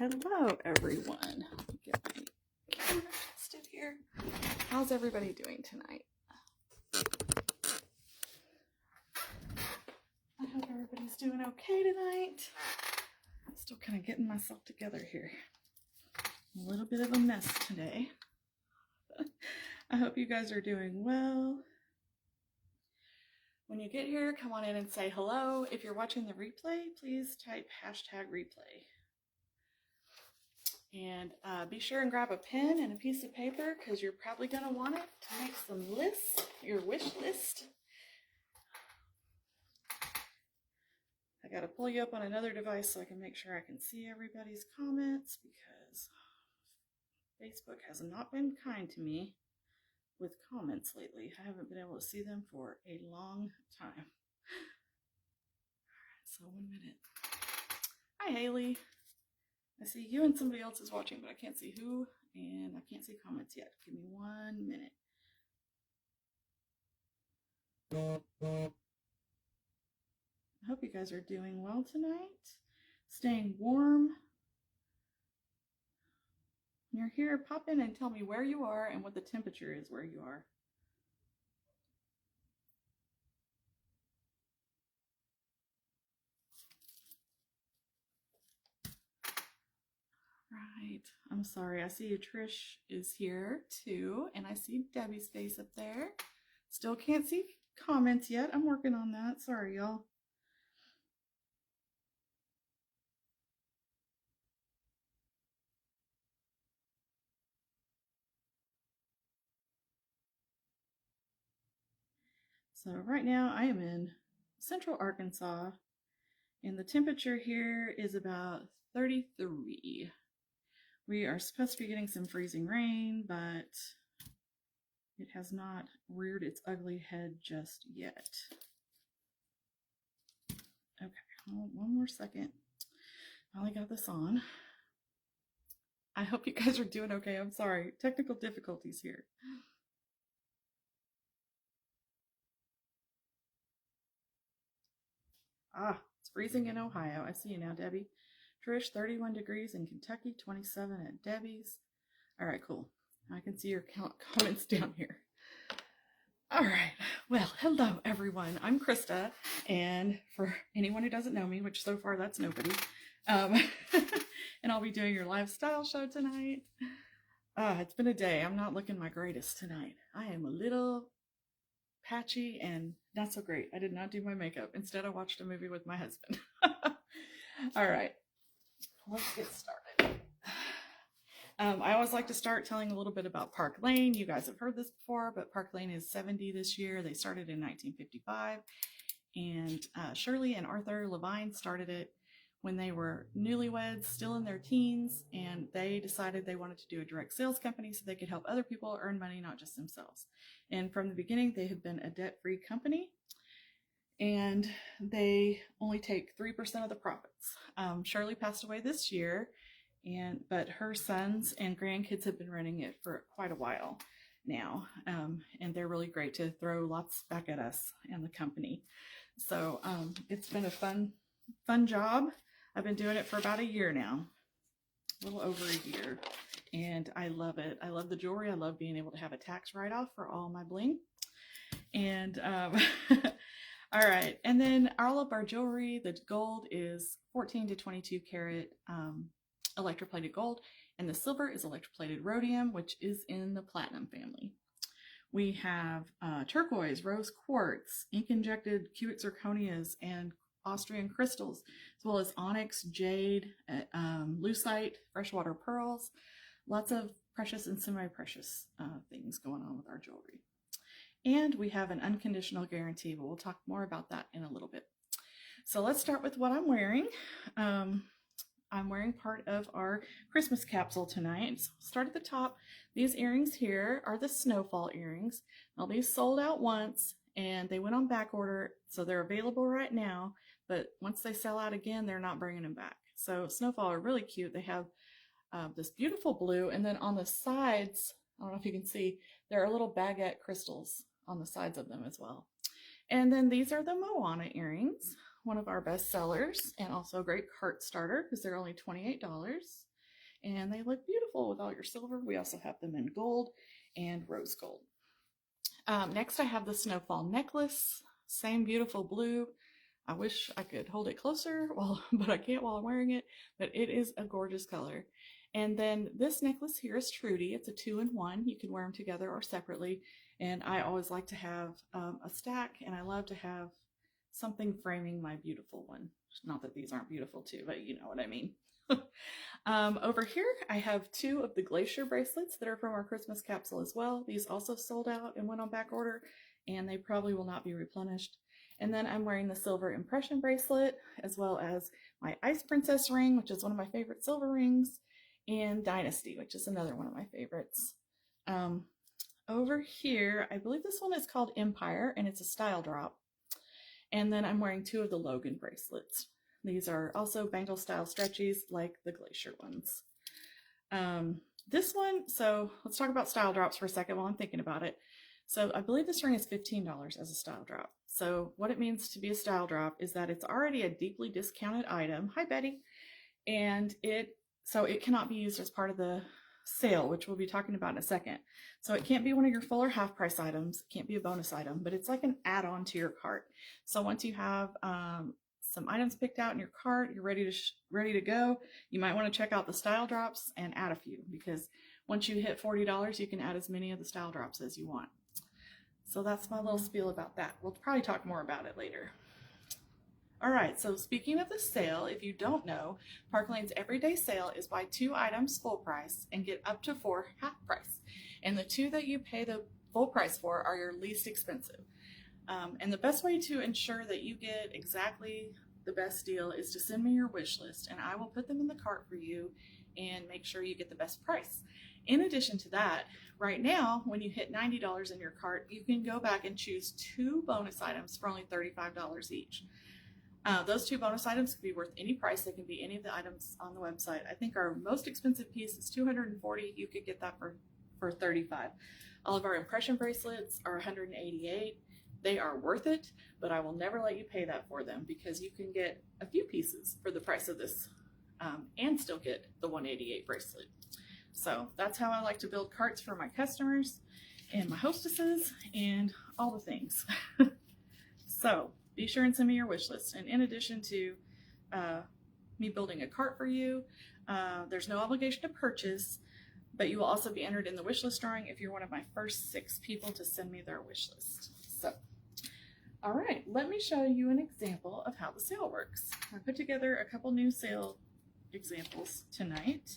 Hello, everyone. Let me get my camera adjusted here. How's everybody doing tonight? I hope everybody's doing okay tonight. I'm still kind of getting myself together here. A little bit of a mess today. I hope you guys are doing well. When you get here, come on in and say hello. If you're watching the replay, please type #replay. And be sure and grab a pen and a piece of paper because you're probably going to want it to make some lists, your wish list. I got to pull you up on another device so I can make sure I can see everybody's comments because Facebook has not been kind to me with comments lately. I haven't been able to see them for a long time. All right, so 1 minute. Hi, Haley. I see you and somebody else is watching, but I can't see who, and I can't see comments yet. Give me 1 minute. I hope you guys are doing well tonight, staying warm. When you're here, pop in and tell me where you are and what the temperature is where you are. Right. I'm sorry. I see you. Trish is here too, and I see Debbie's face up there. Still can't see comments yet. I'm working on that. Sorry, y'all. So right now I am in Central Arkansas, and the temperature here is about 33. We are supposed to be getting some freezing rain, but it has not reared its ugly head just yet. Okay, hold 1 more second. Finally got this on. I hope you guys are doing okay. I'm sorry. Technical difficulties here. It's freezing in Ohio. I see you now, Debbie. Trish, 31 degrees in Kentucky, 27 at Debbie's. All right, cool. I can see your comments down here. All right. Well, hello, everyone. I'm Krista, and for anyone who doesn't know me, which so far that's nobody, and I'll be doing your lifestyle show tonight. It's been a day. I'm not looking my greatest tonight. I am a little patchy and not so great. I did not do my makeup. Instead, I watched a movie with my husband. All right, let's get started. I always like to start telling a little bit about Park Lane. You guys have heard this before, but Park Lane is 70 this year. They started in 1955, and Shirley and Arthur Levine started it when they were newlyweds, still in their teens, and they decided they wanted to do a direct sales company so they could help other people earn money, not just themselves. And from the beginning, they have been a debt-free company, and they only take 3% of the profits. Shirley passed away this year, but her sons and grandkids have been running it for quite a while now, and they're really great to throw lots back at us and the company. So it's been a fun job. I've been doing it for about a year now, a little over a year, and I love it. I love the jewelry. I love being able to have a tax write-off for all my bling. And all right, and then all of our jewelry, the gold is 14 to 22 karat electroplated gold, and the silver is electroplated rhodium, which is in the platinum family. We have turquoise, rose quartz, ink injected cubic zirconias, and Austrian crystals, as well as onyx, jade, lucite, freshwater pearls, lots of precious and semi-precious things going on with our jewelry. And we have an unconditional guarantee, but we'll talk more about that in a little bit. So let's start with what I'm wearing. I'm wearing part of our Christmas capsule tonight. So start at the top. These earrings here are the Snowfall earrings. Now these sold out once and they went on back order, so they're available right now, but once they sell out again, they're not bringing them back. So Snowfall are really cute. They have this beautiful blue, and then on the sides, I don't know if you can see, there are little baguette crystals on the sides of them as well. And then these are the Moana earrings, one of our best sellers, and also a great cart starter because they're only $28. and they look beautiful with all your silver. We also have them in gold and rose gold. Next I have the Snowfall necklace, same beautiful blue. I wish I could hold it closer, but I can't while I'm wearing it, but it is a gorgeous color. And then this necklace here is Trudy. It's a 2-in-1. You can wear them together or separately. And I always like to have a stack, and I love to have something framing my beautiful one. Not that these aren't beautiful too, but you know what I mean. Over here, I have 2 of the Glacier bracelets that are from our Christmas capsule as well. These also sold out and went on back order, and they probably will not be replenished. And then I'm wearing the silver impression bracelet, as well as my Ice Princess ring, which is one of my favorite silver rings, and Dynasty, which is another one of my favorites. Over here, I believe this one is called Empire, and it's a style drop. And then I'm wearing 2 of the Logan bracelets. These are also bangle style stretchies like the Glacier ones. This one, so let's talk about style drops for a second while I'm thinking about it. So I believe this ring is $15 as a style drop. So what it means to be a style drop is that it's already a deeply discounted item. Hi, Betty. And so it cannot be used as part of the sale, which we'll be talking about in a second. So it can't be one of your full or half price items. It can't be a bonus item, but it's like an add-on to your cart. So once you have some items picked out in your cart, you're ready to go, you might want to check out the style drops and add a few, because once you hit $40, you can add as many of the style drops as you want. So that's my little spiel about that. We'll probably talk more about it later. All right, so speaking of the sale, if you don't know, Park Lane's everyday sale is buy 2 items full price and get up to 4 half price. And the 2 that you pay the full price for are your least expensive. And the best way to ensure that you get exactly the best deal is to send me your wish list, and I will put them in the cart for you and make sure you get the best price. In addition to that, right now, when you hit $90 in your cart, you can go back and choose 2 bonus items for only $35 each. Those 2 bonus items can be worth any price. They can be any of the items on the website. I think our most expensive piece is $240. You could get that for $35. All of our impression bracelets are $188. They are worth it, but I will never let you pay that for them, because you can get a few pieces for the price of this and still get the $188 bracelet. So that's how I like to build carts for my customers and my hostesses and all the things. So be sure and send me your wish list. And in addition to me building a cart for you, there's no obligation to purchase, but you will also be entered in the wish list drawing if you're one of my first 6 people to send me their wish list. So, all right, let me show you an example of how the sale works. I put together a couple new sale examples tonight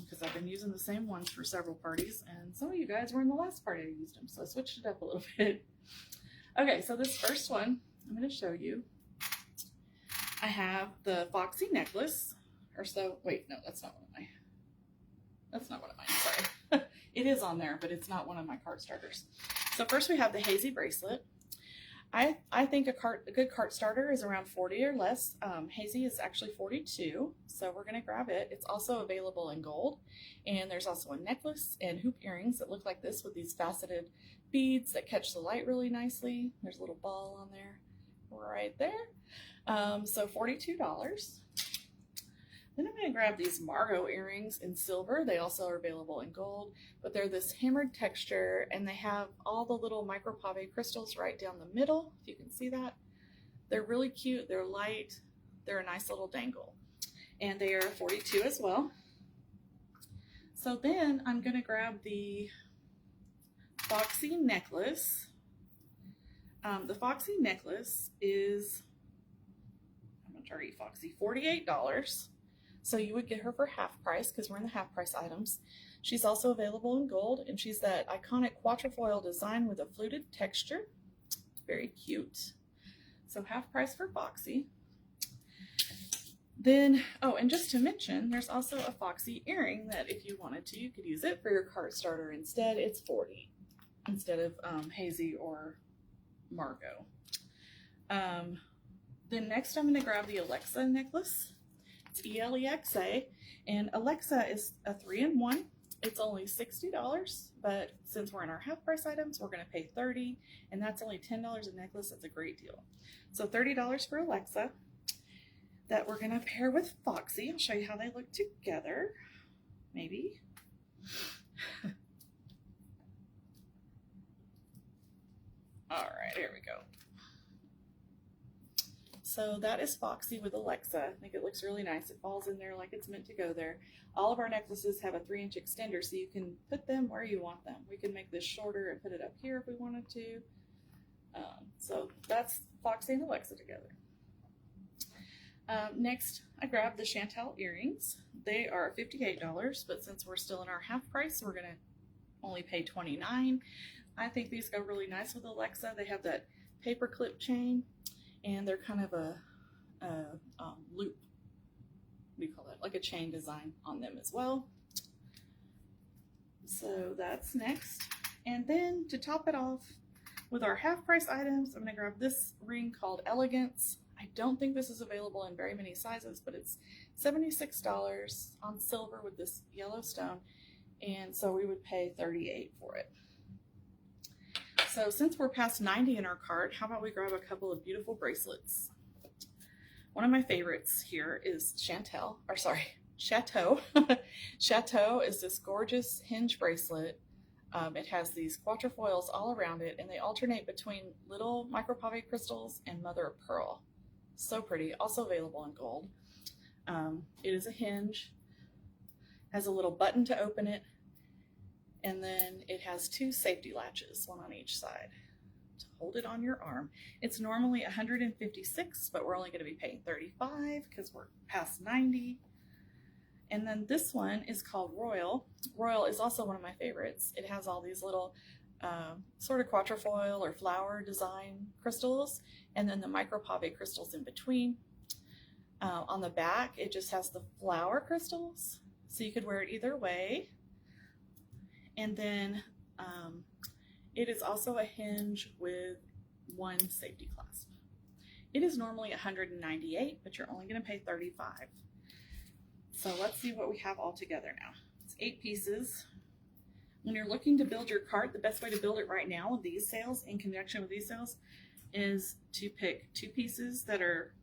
because I've been using the same ones for several parties, and some of you guys were in the last party I used them, so I switched it up a little bit. Okay, so this first one I'm going to show you. I have the Foxy necklace, or so, wait, no, that's not one of mine, sorry. It is on there, but it's not one of my cart starters. So first we have the Hazy bracelet. I think a good cart starter is around 40 or less. Hazy is actually 42, so we're gonna grab it. It's also available in gold, and there's also a necklace and hoop earrings that look like this with these faceted beads that catch the light really nicely. There's a little ball on there right there. So $42. Then I'm gonna grab these Margot earrings in silver. They also are available in gold, but they're this hammered texture, and they have all the little micro pave crystals right down the middle, if you can see that. They're really cute, they're light, they're a nice little dangle. And they are 42 as well. So then I'm gonna grab the Foxy necklace. The Foxy necklace is, I'm gonna try Foxy, $48. So you would get her for half price because we're in the half price items. She's also available in gold, and she's that iconic quatrefoil design with a fluted texture. Very cute. So half price for Foxy. Then, oh, and just to mention, there's also a Foxy earring that if you wanted to, you could use it for your cart starter instead. It's $40 instead of Hazy or Margot. Then next I'm going to grab the Alexa necklace. It's ELEXA, and Alexa is a 3-in-1. It's only $60, but since we're in our half price items, we're going to pay $30, and that's only $10 a necklace. That's a great deal. So $30 for Alexa. that we're going to pair with Foxy. I'll show you how they look together, maybe. All right, here we go. So that is Foxy with Alexa. I think it looks really nice. It falls in there like it's meant to go there. All of our necklaces have a 3-inch extender, so you can put them where you want them. We can make this shorter and put it up here if we wanted to. So that's Foxy and Alexa together. Next, I grabbed the Chantel earrings. They are $58, but since we're still in our half price, we're gonna only pay $29. I think these go really nice with Alexa. They have that paper clip chain, and they're kind of a loop, what do you call that? Like a chain design on them as well. So that's next. And then to top it off with our half price items, I'm gonna grab this ring called Elegance. I don't think this is available in very many sizes, but it's $76 on silver with this yellow stone. And so we would pay $38 for it. So since we're past 90 in our cart, how about we grab a couple of beautiful bracelets? One of my favorites here is Chateau. Chateau is this gorgeous hinge bracelet. It has these quatrefoils all around it, and they alternate between little micropave crystals and mother of pearl. So pretty. Also available in gold. It is a hinge, has a little button to open it, and then it has 2 safety latches, one on each side, to hold it on your arm. It's normally $156, but we're only going to be paying $35 because we're past 90. And then this one is called Royal. Royal is also one of my favorites. It has all these little sort of quatrefoil or flower design crystals, and then the micropave crystals in between. On the back, it just has the flower crystals, so you could wear it either way. And then it is also a hinge with 1 safety clasp. It is normally $198, but you're only going to pay $35. So let's see what we have all together now. It's 8 pieces. When you're looking to build your cart, the best way to build it right now with these sales, in conjunction with these sales, is to pick 2 pieces that are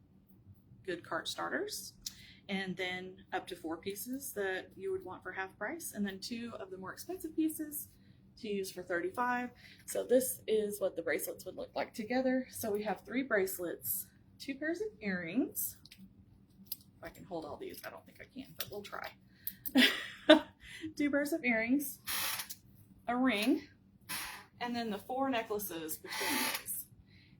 good cart starters, and then up to 4 pieces that you would want for half price, and then 2 of the more expensive pieces to use for $35. So this is what the bracelets would look like together. So we have 3 bracelets, 2 pairs of earrings. If I can hold all these, I don't think I can, but we'll try. 2 pairs of earrings, a ring, and then the 4 necklaces between these.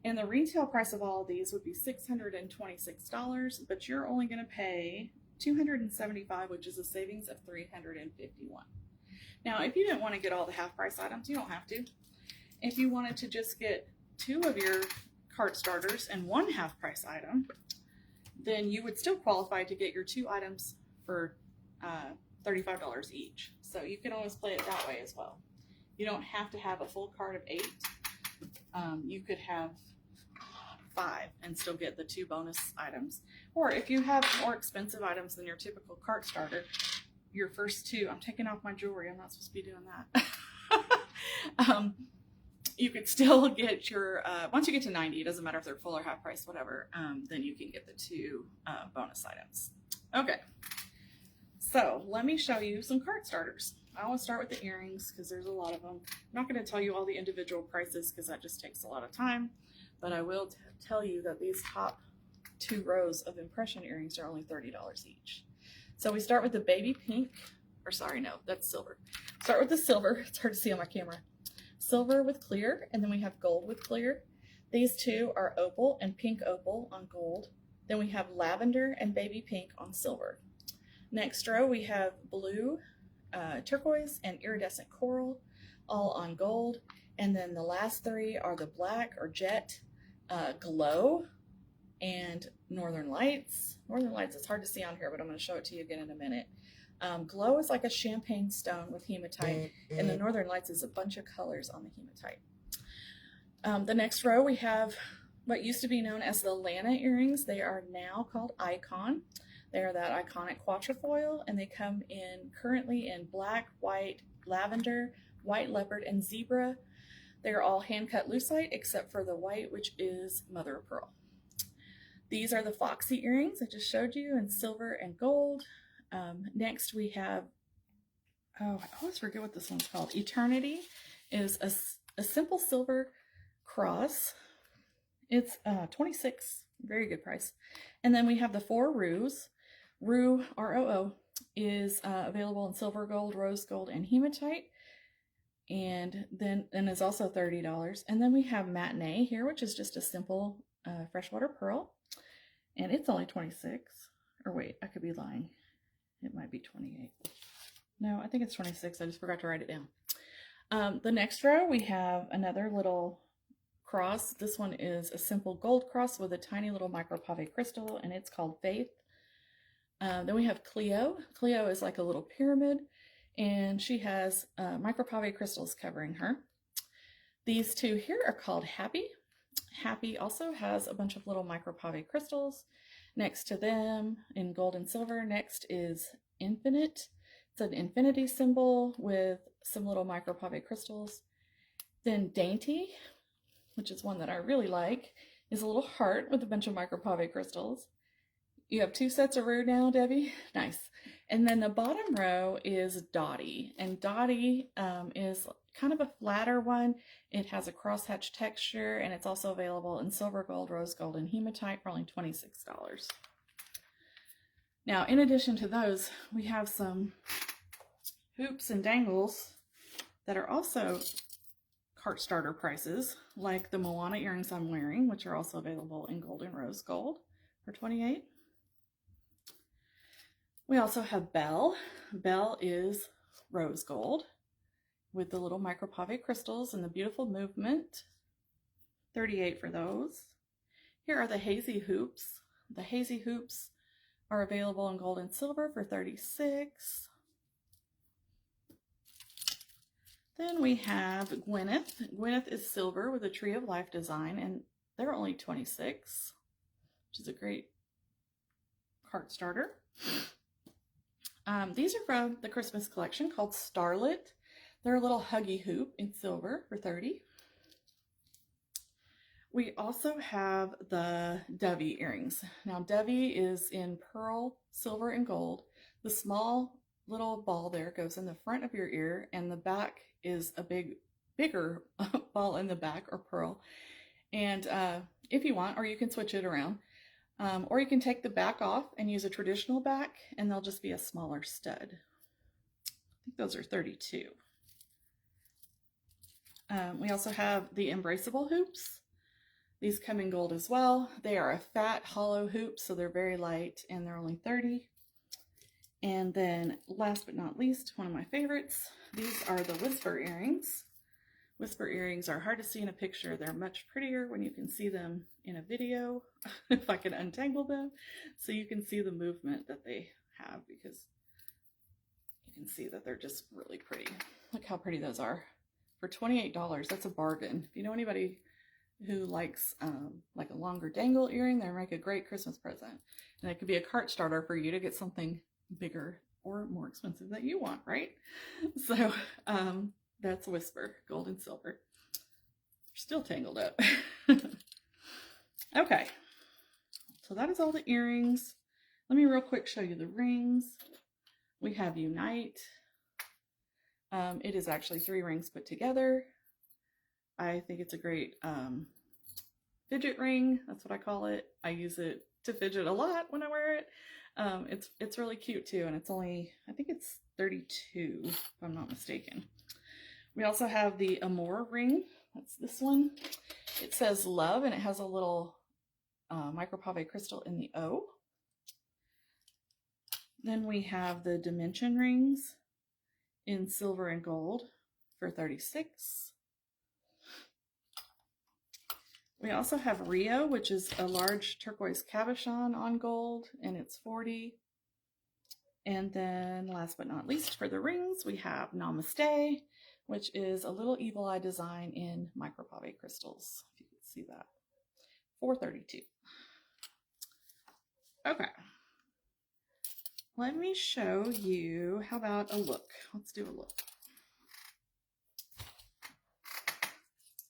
And the retail price of all of these would be $626, but you're only going to pay $275, which is a savings of $351. Now, if you didn't want to get all the half price items, you don't have to. If you wanted to just get 2 of your cart starters and 1 half price item, then you would still qualify to get your 2 items for $35 each. So you can always play it that way as well. You don't have to have a full cart of 8. You could have 5 and still get the 2 bonus items. Or if you have more expensive items than your typical cart starter, your first 2, I'm taking off my jewelry, I'm not supposed to be doing that. You could still get your, once you get to 90, it doesn't matter if they're full or half price, whatever, then you can get the 2 bonus items. Okay, so let me show you some cart starters. I want to start with the earrings because there's a lot of them. I'm not going to tell you all the individual prices because that just takes a lot of time, but I will tell you that these top 2 rows of impression earrings are only $30 each. So we start with the baby pink, or sorry, no, that's silver. Start with the silver. It's hard to see on my camera. Silver with clear, and then we have gold with clear. These 2 are opal and pink opal on gold. Then we have lavender and baby pink on silver. Next row we have blue, turquoise, and iridescent coral, all on gold. And then the last 3 are the black or jet, glow, and northern lights. Northern lights is hard to see on here, but I'm going to show it to you again in a minute. Glow is like a champagne stone with hematite, and the northern lights is a bunch of colors on the hematite. The next row we have what used to be known as the Lana earrings. They are now called Icon. They are that iconic quatrefoil, and they come in currently in black, white, lavender, white leopard, and zebra. They are all hand cut lucite except for the white, which is mother of pearl. These are the Foxy earrings I just showed you in silver and gold. Next we have, oh, I always forget what this one's called. Eternity is a simple silver cross. It's $26, very good price. And then we have the 4 Roos. Roo, R-O-O, is available in silver, gold, rose gold, and hematite. And is also $30. And then we have Matinee here, which is just a simple freshwater pearl. And it's only 26. Or wait, I could be lying. It might be 28. No, I think it's 26. I just forgot to write it down. The next row, we have another little cross. This one is a simple gold cross with a tiny little micropave crystal, and it's called Faith. Then we have Cleo. Cleo is like a little pyramid, and she has micropave crystals covering her. These two here are called Happy. Happy also has a bunch of little micropave crystals. Next to them, in gold and silver, next is Infinite. It's an infinity symbol with some little micropave crystals. Then Dainty, which is one that I really like, is a little heart with a bunch of micropave crystals. You have 2 sets of Roo now, Debbie? Nice. And then the bottom row is Dottie. And Dottie is kind of a flatter one. It has a crosshatch texture, and it's also available in silver, gold, rose gold, and hematite for only $26. Now, in addition to those, we have some hoops and dangles that are also cart starter prices, like the Moana earrings I'm wearing, which are also available in gold and rose gold for $28. We also have Belle. Belle is rose gold with the little micropave crystals and the beautiful movement. $38 for those. Here are the Hazy hoops. The Hazy hoops are available in gold and silver for $36. Then we have Gwyneth. Gwyneth is silver with a Tree of Life design, and they're only $26, which is a great cart starter. These are from the Christmas collection called Starlit. They're a little huggy hoop in silver for $30. We also have the Dovey earrings. Now, Dovey is in pearl, silver, and gold. The small little ball there goes in the front of your ear, and the back is a bigger ball in the back, or pearl. And if you want, or you can switch it around, or you can take the back off and use a traditional back, and they'll just be a smaller stud. I think those are $32. We also have the Embraceable hoops. These come in gold as well. They are a fat, hollow hoop, so they're very light, and they're only $30. And then last but not least, one of my favorites, these are the Whisper earrings. Whisper earrings are hard to see in a picture. They're much prettier when you can see them in a video, if I can untangle them, so you can see the movement that they have, because you can see that they're just really pretty. Look how pretty those are. For $28, that's a bargain. If you know anybody who likes like a longer dangle earring, they make a great Christmas present. And it could be a cart starter for you to get something bigger or more expensive that you want, right? So that's Whisper, gold and silver. Still tangled up. Okay, so that is all the earrings. Let me real quick show you the rings. We have Unite. It is actually 3 rings put together. I think it's a great fidget ring. That's what I call it. I use it to fidget a lot when I wear it. It's really cute too, and it's only, I think it's $32 if I'm not mistaken. We also have the Amore ring. That's this one. It says love, and it has a little micropave crystal in the O. Then we have the Dimension rings in silver and gold for $36. We also have Rio, which is a large turquoise cabochon on gold, and it's $40. And then last but not least, for the rings, we have Namaste, which is a little evil eye design in micropave crystals, if you can see that, for $32. Okay. Let me show you, how about a look? Let's do a look.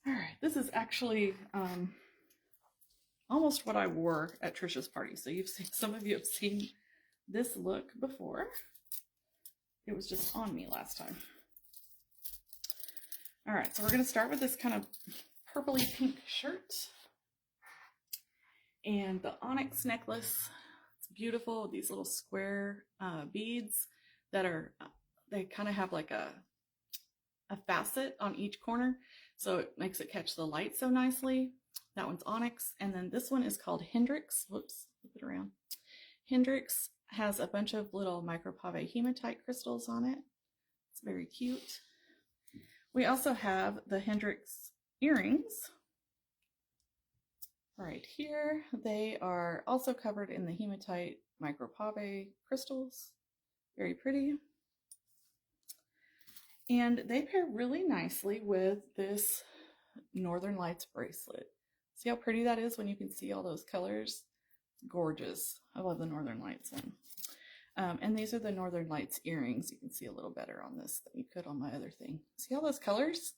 All right, this is actually almost what I wore at Trisha's party. So you've seen, some of you have seen this look before. It was just on me last time. All right, so we're going to start with this kind of purpley pink shirt. And the onyx necklace, it's beautiful. These little square beads that are, they kind of have like a facet on each corner. So it makes it catch the light so nicely. That one's onyx. And then this one is called Hendrix. Whoops, flip it around. Hendrix has a bunch of little micropave hematite crystals on it. It's very cute. We also have the Hendrix earrings right here. They are also covered in the hematite micropave crystals. Very pretty. And they pair really nicely with this Northern Lights bracelet. See how pretty that is when you can see all those colors? Gorgeous. I love the Northern Lights one. And these are the Northern Lights earrings. You can see a little better on this than you could on my other thing. See all those colors?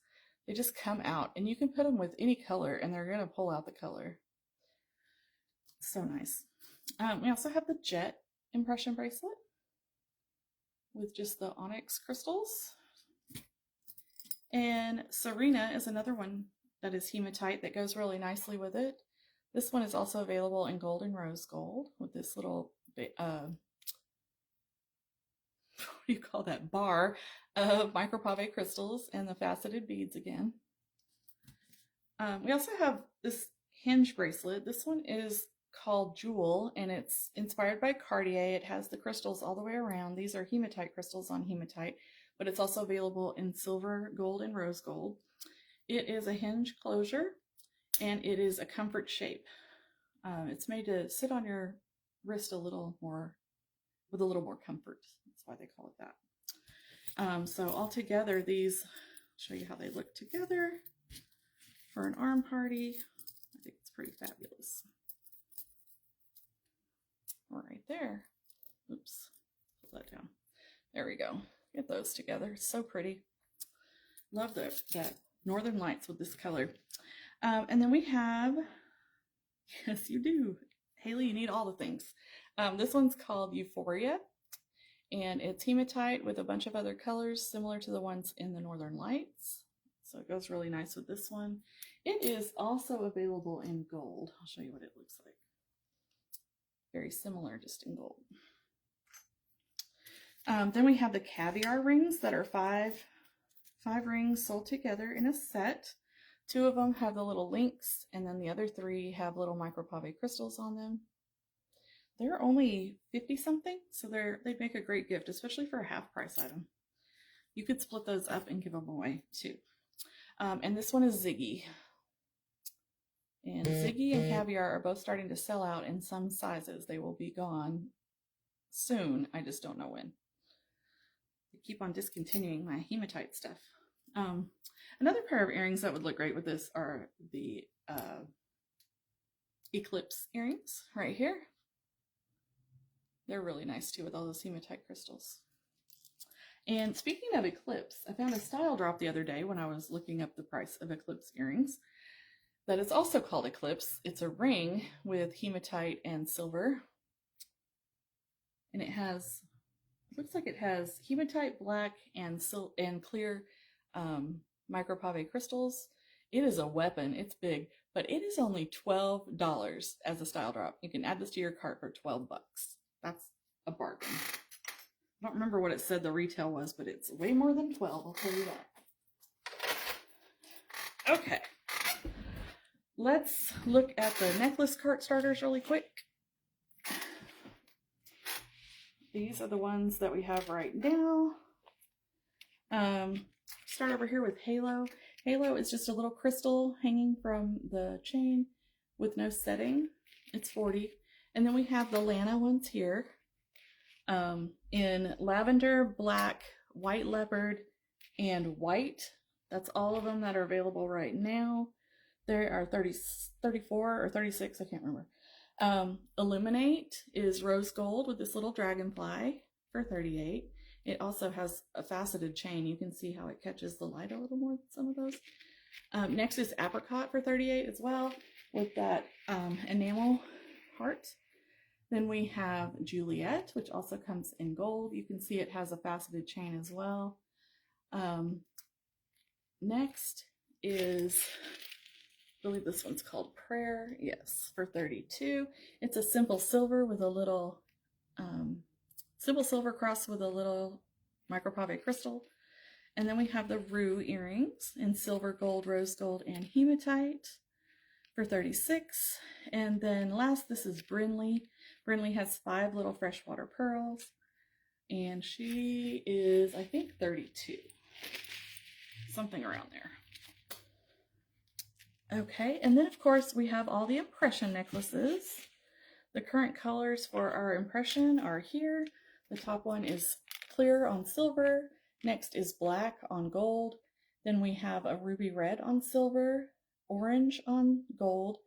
They just come out, and you can put them with any color and they're going to pull out the color. So nice. We also have the Jet impression bracelet with just the onyx crystals. And Serena is another one that is hematite that goes really nicely with it. This one is also available in gold and rose gold with this little what do you call that, bar of micropave crystals and the faceted beads again. We also have this hinge bracelet. This one is called Jewel, and it's inspired by Cartier. It has the crystals all the way around. These are hematite crystals on hematite, but it's also available in silver, gold, and rose gold. It is a hinge closure, and it is a comfort shape. It's made to sit on your wrist a little more, with a little more comfort. That's why they call it that. So all together, these, I'll show you how they look together for an arm party. I think it's pretty fabulous. Right there. Oops, pull that down. There we go. Get those together. So pretty. Love that Northern Lights with this color. And then we have, yes you do, Haley, you need all the things. This one's called Euphoria, and it's hematite with a bunch of other colors similar to the ones in the Northern Lights. So it goes really nice with this one. It is also available in gold. I'll show you what it looks like. Very similar, just in gold. Then we have the caviar rings that are five rings sold together in a set. 2 of them have the little links, and then the other 3 have little micropave crystals on them. They're only 50 something, so they'd make a great gift, especially for a half price item. You could split those up and give them away too. And this one is Ziggy. And Ziggy and caviar are both starting to sell out in some sizes. They will be gone soon. I just don't know when. I keep on discontinuing my hematite stuff. Another pair of earrings that would look great with this are the Eclipse earrings right here. They're really nice too with all those hematite crystals. And speaking of Eclipse, I found a style drop the other day when I was looking up the price of Eclipse earrings that is also called Eclipse. It's a ring with hematite and silver. And it has, looks like it has hematite, black, and clear micropave crystals. It is a weapon. It's big, but it is only $12 as a style drop. You can add this to your cart for 12 bucks. That's a bargain. I don't remember what it said the retail was, but it's way more than 12, I'll tell you that. Okay. Let's look at the necklace cart starters really quick. These are the ones that we have right now. Start over here with Halo. Halo is just a little crystal hanging from the chain with no setting. It's $40. And then we have the Lana ones here in lavender, black, white leopard, and white. That's all of them that are available right now. There are 34 or 36, I can't remember. Illuminate is rose gold with this little dragonfly for $38. It also has a faceted chain. You can see how it catches the light a little more than some of those. Next is Apricot for $38 as well. with that enamel heart. Then we have Juliet, which also comes in gold. You can see it has a faceted chain as well. Next is, I believe this one's called Prayer. Yes, for $32. It's a simple silver with a little, simple silver cross with a little micropave crystal. And then we have the Rue earrings in silver, gold, rose gold, and hematite for $36. And then last, this is Brinley. Brinley has 5 little freshwater pearls, and she is, I think, $32. Something around there. Okay, and then of course we have all the impression necklaces. The current colors for our impression are here. The top one is clear on silver. Next is black on gold. Then we have a ruby red on silver, orange on gold,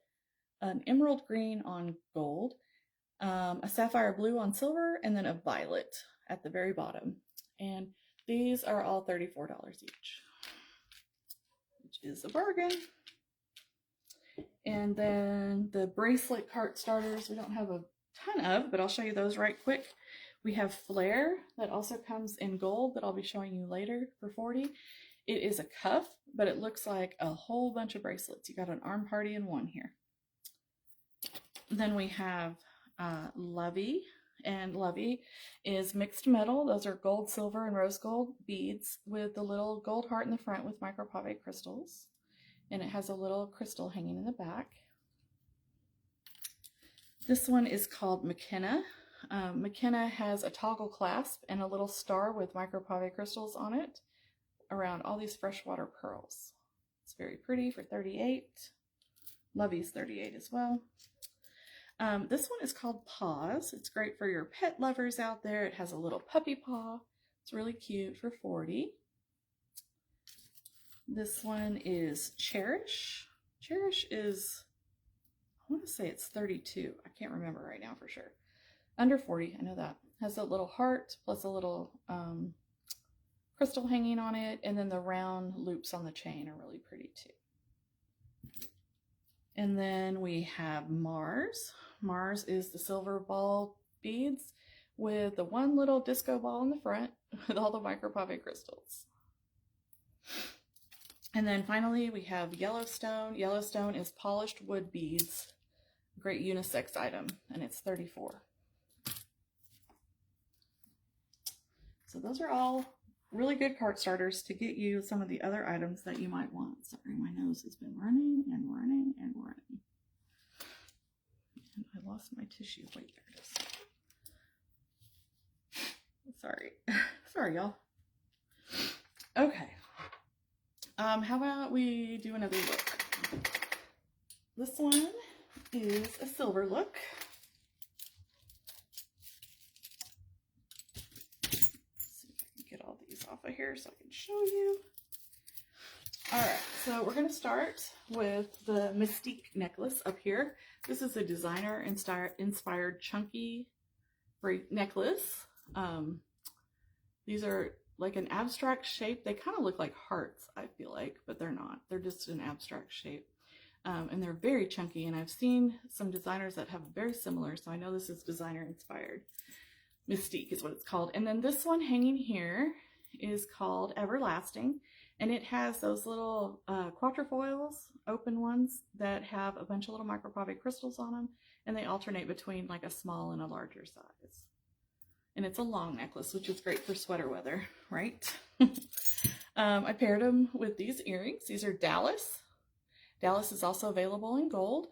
an emerald green on gold, a sapphire blue on silver, and then a violet at the very bottom. And these are all $34 each, which is a bargain. And then the bracelet cart starters, we don't have a ton of, but I'll show you those right quick. We have Flare that also comes in gold that I'll be showing you later for $40. It is a cuff, but it looks like a whole bunch of bracelets. You got an arm party in one here. Then we have Lovey, and Lovey is mixed metal. Those are gold, silver, and rose gold beads with the little gold heart in the front with micropave crystals. And it has a little crystal hanging in the back. This one is called McKenna. McKenna has a toggle clasp and a little star with micropave crystals on it around all these freshwater pearls. It's very pretty for $38. Lovey's $38 as well. This one is called Paws. It's great for your pet lovers out there. It has a little puppy paw. It's really cute for $40. This one is Cherish. Cherish is, I want to say it's $32. I can't remember right now for sure. Under $40, I know that. Has a little heart plus a little crystal hanging on it, and then the round loops on the chain are really pretty too. And then we have Mars. Mars is the silver ball beads with the one little disco ball in the front with all the micropave crystals. And then finally we have Yellowstone. Yellowstone is polished wood beads. Great unisex item, and it's $34. So those are all really good cart starters to get you some of the other items that you might want. Sorry, my nose has been running and running and running. And I lost my tissue. Wait, there it is. Sorry. Sorry, y'all. Okay. How about we do another look? This one is a silver look. Off of here so I can show you. Alright, so we're going to start with the Mystique necklace up here. This is a designer inspired chunky necklace. These are like an abstract shape. They kind of look like hearts, I feel like, but they're not. They're just an abstract shape. And they're very chunky, and I've seen some designers that have very similar, so I know this is designer inspired. Mystique is what it's called. And then this one hanging here is called Everlasting, and it has those little quatrefoils, open ones, that have a bunch of little micropave crystals on them, and they alternate between like a small and a larger size. And it's a long necklace, which is great for sweater weather, right? I paired them with these earrings. These are Dallas. Dallas is also available in gold.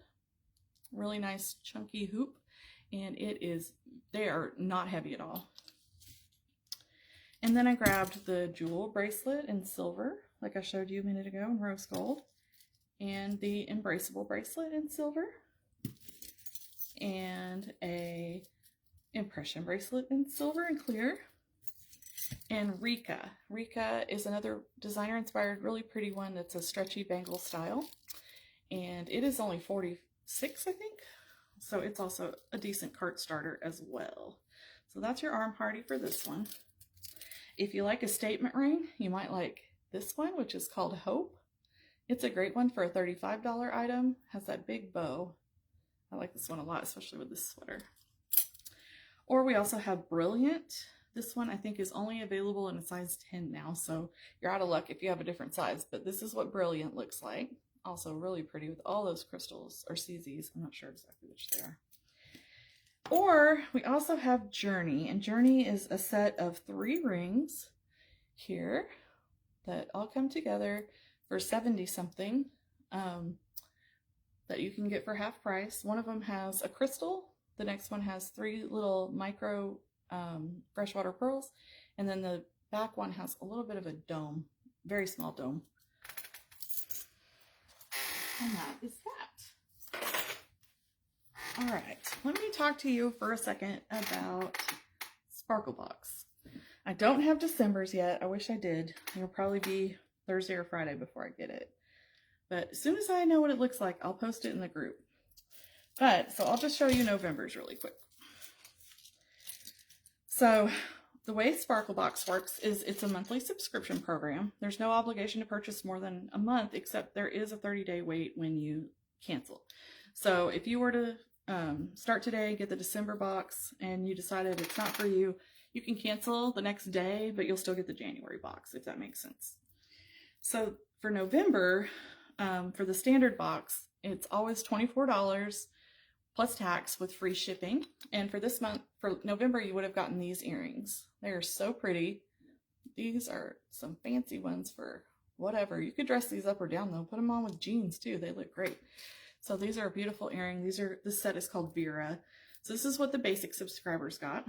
Really nice chunky hoop, and they are not heavy at all. And then I grabbed the jewel bracelet in silver, like I showed you a minute ago, in rose gold, and the embraceable bracelet in silver, and a impression bracelet in silver and clear, and Rika. Rika is another designer inspired, really pretty one that's a stretchy bangle style, and it is only $46, I think, so it's also a decent cart starter as well. So that's your arm party for this one. If you like a statement ring, you might like this one, which is called Hope. It's a great one for a $35 item. Has that big bow. I like this one a lot, especially with this sweater. Or we also have Brilliant. This one I think is only available in a size 10 now, so you're out of luck if you have a different size, but this is what Brilliant looks like. Also really pretty with all those crystals, or CZs, I'm not sure exactly which they are. Or we also have Journey, and Journey is a set of 3 rings here that all come together for 70 something that you can get for half price. One of them has a crystal, the next one has 3 little micro freshwater pearls, and then the back one has a little bit of a dome, very small dome. And that is that. All right, let me talk to you for a second about Sparklebox. I don't have December's yet. I wish I did. It'll probably be Thursday or Friday before I get it. But as soon as I know what it looks like, I'll post it in the group. But, so I'll just show you November's really quick. So the way Sparklebox works is it's a monthly subscription program. There's no obligation to purchase more than a month, except there is a 30-day wait when you cancel. So if you were to start today, get the December box, and you decided it's not for you, you can cancel the next day, but you'll still get the January box, if that makes sense. So for November, for the standard box, it's always $24 plus tax with free shipping. And for this month, for November, you would have gotten these earrings. They are so pretty. These are some fancy ones for whatever. You could dress these up or down though. Put them on with jeans too. They look great. So these are a beautiful earring. This set is called Vera. So this is what the basic subscribers got.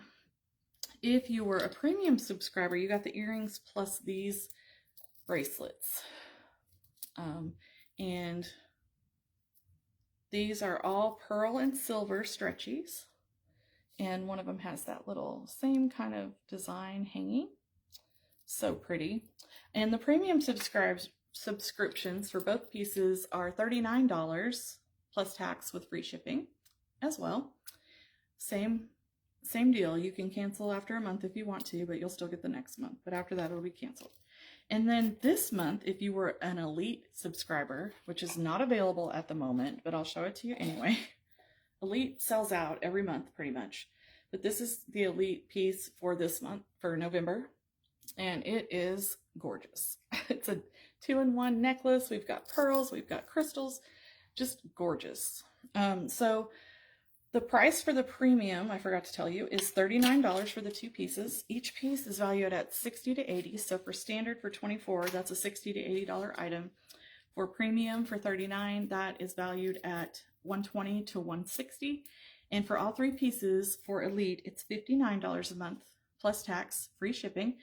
If you were a premium subscriber, you got the earrings plus these bracelets. And these are all pearl and silver stretchies. And one of them has that little same kind of design hanging. So pretty. And the premium subscriptions for both pieces are $39 plus tax with free shipping as well. Same deal. You can cancel after a month if you want to, but you'll still get the next month. But after that, it'll be canceled. And then this month, if you were an Elite subscriber, which is not available at the moment, but I'll show it to you anyway. Elite sells out every month pretty much. But this is the Elite piece for this month, for November. And it is gorgeous. It's a 2-in-1 necklace. We've got pearls, we've got crystals, just gorgeous. So the price for the premium, I forgot to tell you, is $39 for the 2 pieces. Each piece is valued at $60 to $80. So for standard for $24, that's a $60 to $80 item. For premium for $39, that is valued at $120 to $160. And for all 3 pieces for Elite, it's $59 a month plus tax, free shipping.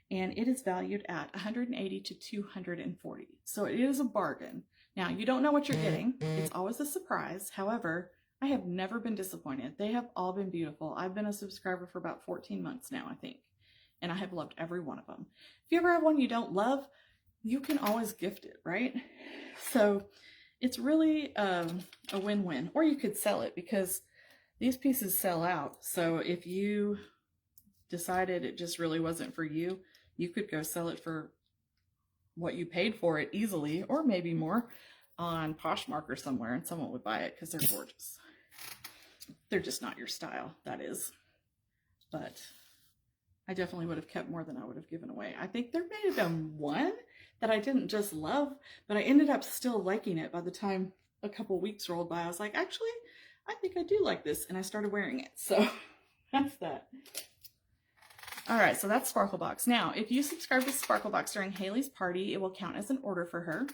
And it is valued at $180 to $240. So it is a bargain. Now, you don't know what you're getting. It's always a surprise. However, I have never been disappointed. They have all been beautiful. I've been a subscriber for about 14 months now, I think. And I have loved every one of them. If you ever have one you don't love, you can always gift it, right? So it's really a win-win. Or you could sell it because these pieces sell out. So if you decided it just really wasn't for you, you could go sell it for what you paid for it easily, or maybe more, on Poshmark or somewhere, and someone would buy it because they're gorgeous. They're just not your style, that is. But I definitely would have kept more than I would have given away. I think there may have been one that I didn't just love, but I ended up still liking it by the time a couple weeks rolled by. I was like, actually, I think I do like this, and I started wearing it. So that's that. All right, so that's Sparklebox. Now, if you subscribe to Sparklebox during Haley's party, it will count as an order for her.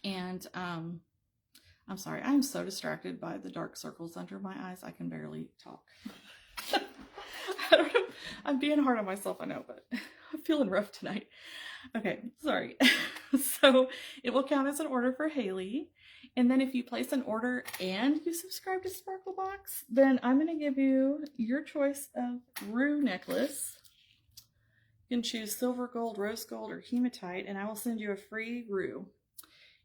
And I'm sorry, I'm so distracted by the dark circles under my eyes, I can barely talk. I don't know, I'm being hard on myself, I know, but I'm feeling rough tonight. Okay, sorry. So it will count as an order for Haley. And then if you place an order and you subscribe to Sparklebox, then I'm going to give you your choice of Rue necklace. You can choose silver gold, rose gold, or hematite, and I will send you a free Rue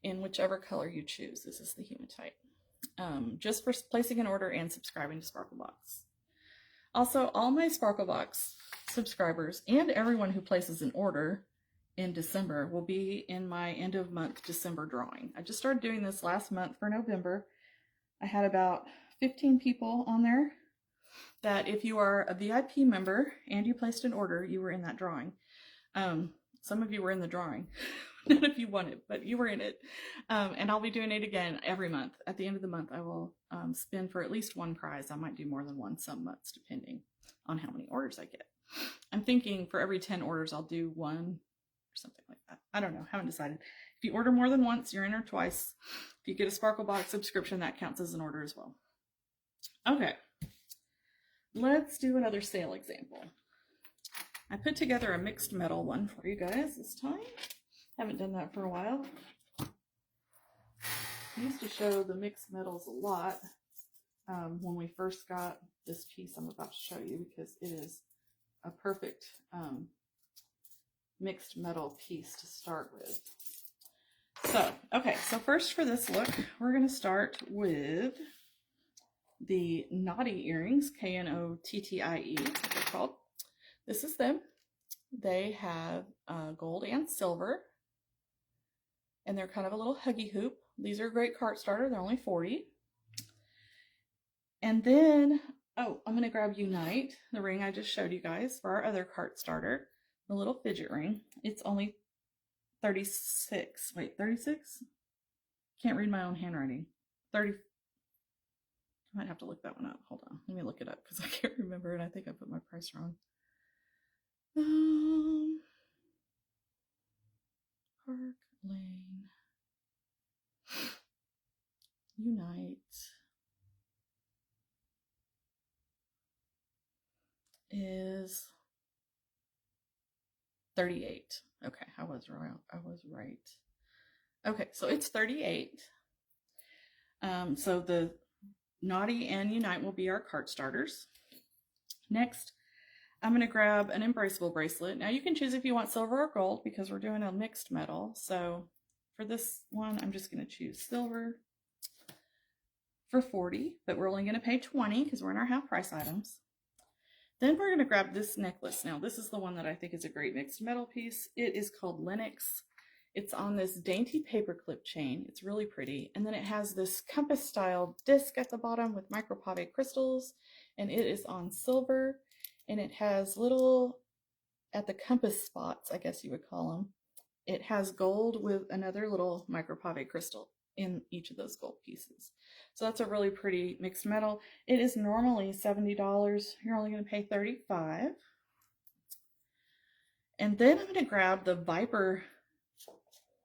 in whichever color you choose. This is the hematite. Just for placing an order and subscribing to Sparklebox. Also, all my Sparklebox subscribers and everyone who places an order in December will be in my end of month December drawing. I just started doing this last month for November. I had about 15 people on there that if you are a VIP member and you placed an order, you were in that drawing. Some of you were in the drawing. None of you won it, but you were in it. And I'll be doing it again every month. At the end of the month, I will spin for at least one prize. I might do more than one some months, depending on how many orders I get. I'm thinking for every 10 orders, I'll do one or something like that. I don't know. Haven't decided. If you order more than once, you're in or twice. If you get a Sparkle Box subscription, that counts as an order as well. Okay. Let's do another sale example. I put together a mixed metal one for you guys this time. Haven't done that for a while. I used to show the mixed metals a lot when we first got this piece I'm about to show you, because it is a perfect mixed metal piece to start with. So, okay, so first for this look, we're going to start with the Knottie earrings, Knottie, they're called. This is them. They have gold and silver, and they're kind of a little huggy hoop. These are a great cart starter. They're only 40. And then, oh, I'm going to grab Unite, the ring I just showed you guys, for our other cart starter, the little fidget ring. It's only 36. Wait, 36? Can't read my own handwriting. 30. I might have to look that one up. Hold on. Let me look it up because I can't remember, and I think I put my price wrong. Park Lane. Unite is 38. Okay, I was right. Okay, so it's 38. So the Knottie and Unite will be our cart starters. Next, I'm going to grab an Embraceable bracelet. Now you can choose if you want silver or gold because we're doing a mixed metal. So for this one, I'm just going to choose silver for 40, but we're only going to pay 20 because we're in our half price items. Then we're going to grab this necklace. Now this is the one that I think is a great mixed metal piece. It is called Lenox. It's on this dainty paperclip chain. It's really pretty. And then it has this compass style disc at the bottom with micropave crystals, and it is on silver. And it has little, at the compass spots, I guess you would call them, it has gold with another little micropave crystal in each of those gold pieces. So that's a really pretty mixed metal. It is normally $70. You're only going to pay $35. And then I'm going to grab the Viper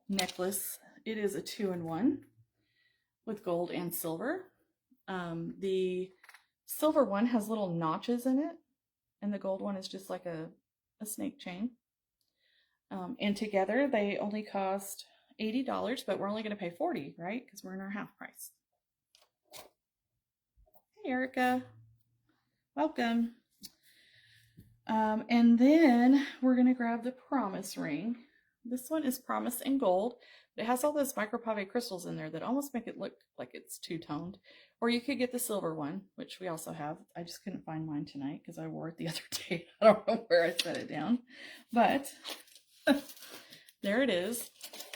necklace. It is a 2-in-1 with gold and silver. The silver one has little notches in it, and the gold one is just like a snake chain. And together they only cost $80, but we're only going to pay $40, right? Because we're in our half price. Hey, Erica. Welcome. And then we're going to grab the Promise ring. This one is Promise in gold. It has all those micropave crystals in there that almost make it look like it's two-toned. Or you could get the silver one, which we also have. I just couldn't find mine tonight because I wore it the other day. I don't know where I set it down. But there it is.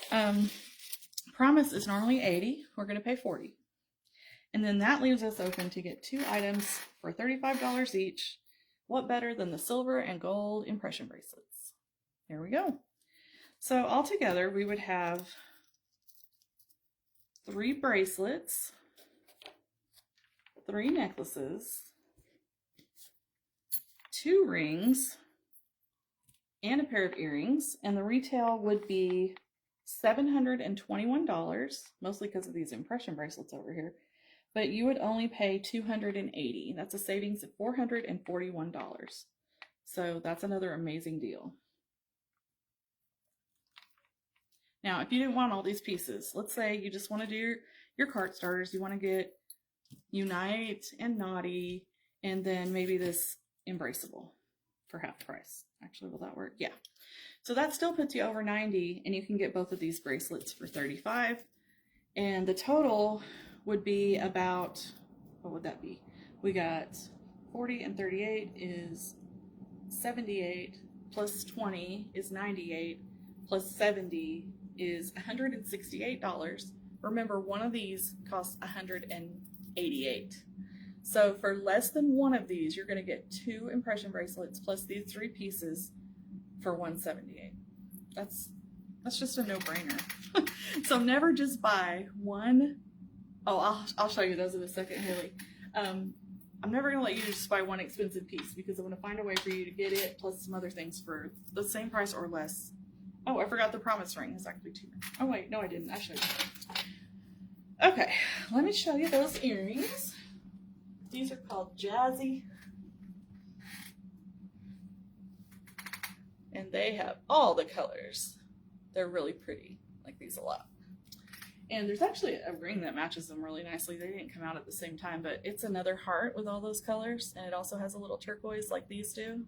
Promise is normally $80. We're going to pay $40. And then that leaves us open to get 2 items for $35 each. What better than the silver and gold impression bracelets? Here we go. So altogether, we would have 3 bracelets, 3 necklaces, 2 rings, and a pair of earrings. And the retail would be $721, mostly because of these impression bracelets over here. But you would only pay $280. That's a savings of $441. So that's another amazing deal. Now, if you didn't want all these pieces, let's say you just want to do your cart starters, you want to get Unite and Knottie, and then maybe this Embraceable for half price. Actually, will that work? Yeah. So that still puts you over $90, and you can get both of these bracelets for $35. And the total would be about, what would that be? We got 40 and 38 is 78, plus 20 is 98, plus 70 is $168. Remember, one of these costs $188. So for less than one of these, you're going to get 2 impression bracelets plus these 3 pieces for $178. That's just a no-brainer. So never just buy one. Oh, I'll show you those in a second, Haley. I'm never going to let you just buy one expensive piece because I'm going to find a way for you to get it plus some other things for the same price or less. Oh, I forgot the promise ring is actually cheaper. Oh, wait, no, I didn't. I showed you. Okay, let me show you those earrings. These are called Jazzy. And they have all the colors. They're really pretty. I like these a lot. And there's actually a ring that matches them really nicely. They didn't come out at the same time, but it's another heart with all those colors. And it also has a little turquoise like these do.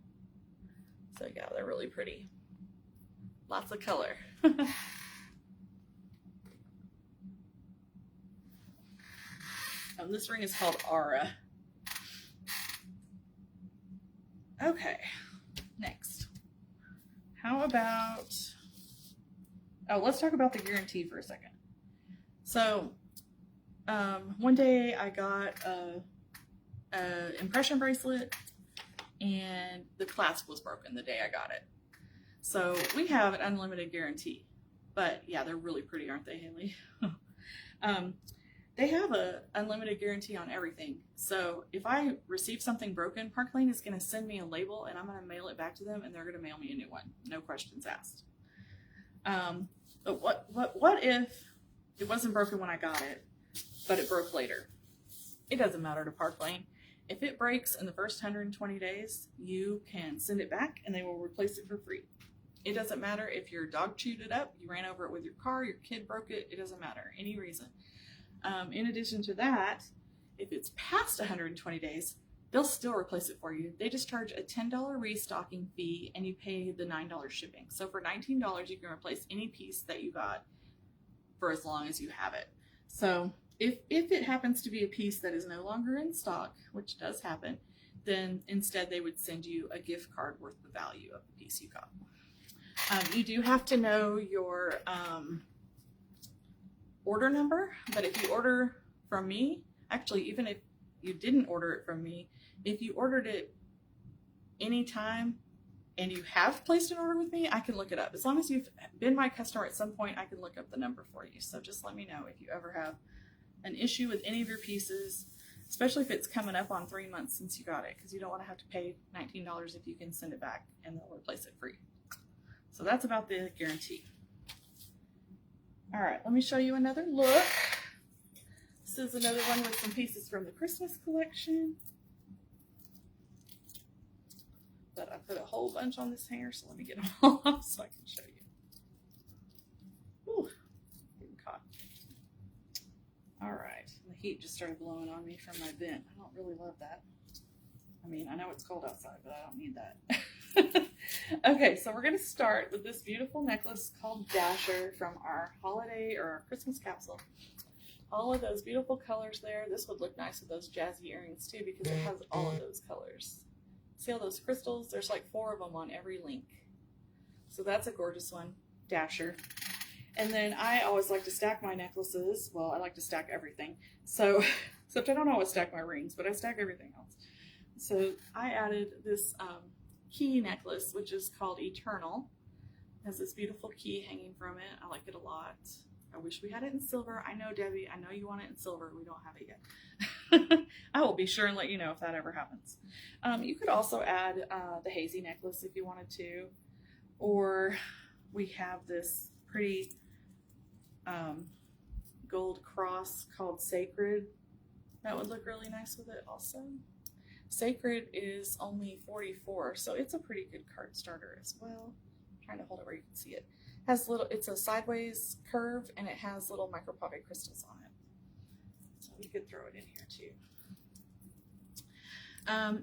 So yeah, they're really pretty. Lots of color. This ring is called Aura. Okay, next. How about, let's talk about the guarantee for a second. So, one day I got a impression bracelet and the clasp was broken the day I got it. So we have an unlimited guarantee, but yeah, they're really pretty, aren't they, Haley? They have an unlimited guarantee on everything. So if I receive something broken, Park Lane is going to send me a label and I'm going to mail it back to them and they're going to mail me a new one. No questions asked. But what if it wasn't broken when I got it, but it broke later? It doesn't matter to Park Lane. If it breaks in the first 120 days, you can send it back and they will replace it for free. It doesn't matter if your dog chewed it up, you ran over it with your car, your kid broke it, it doesn't matter, any reason. In addition to that, if it's past 120 days, they'll still replace it for you. They just charge a $10 restocking fee and you pay the $9 shipping. So for $19, you can replace any piece that you got for as long as you have it. So if it happens to be a piece that is no longer in stock, which does happen, then instead they would send you a gift card worth the value of the piece you got. You do have to know your order number, but if you order from me, actually even if you didn't order it from me, if you ordered it anytime and you have placed an order with me, I can look it up. As long as you've been my customer at some point, I can look up the number for you. So just let me know if you ever have an issue with any of your pieces, especially if it's coming up on 3 months since you got it, because you don't want to have to pay $19 if you can send it back and they'll replace it free. So that's about the guarantee. All right, let me show you another look. This is another one with some pieces from the Christmas collection. But I put a whole bunch on this hanger, so let me get them all off so I can show you. Ooh, getting caught. All right, the heat just started blowing on me from my vent. I don't really love that. I mean, I know it's cold outside, but I don't need that. Okay, so we're going to start with this beautiful necklace called Dasher from our holiday or our Christmas capsule. All of those beautiful colors there. This would look nice with those jazzy earrings too because it has all of those colors. See all those crystals? There's like 4 of them on every link. So that's a gorgeous one, Dasher. And then I always like to stack my necklaces. Well, I like to stack everything. So, except I don't always stack my rings, but I stack everything else. So I added this key necklace, which is called Eternal. It has this beautiful key hanging from it. I like it a lot. I wish we had it in silver. I know, Debbie, I know you want it in silver. We don't have it yet. I will be sure and let you know if that ever happens. You could also add the hazy necklace if you wanted to. Or we have this pretty gold cross called Sacred. That would look really nice with it also. Sacred is only $44, so it's a pretty good card starter as well. I'm trying to hold it where you can see it. It's a sideways curve and it has little micro pocket crystals on it. So we could throw it in here too.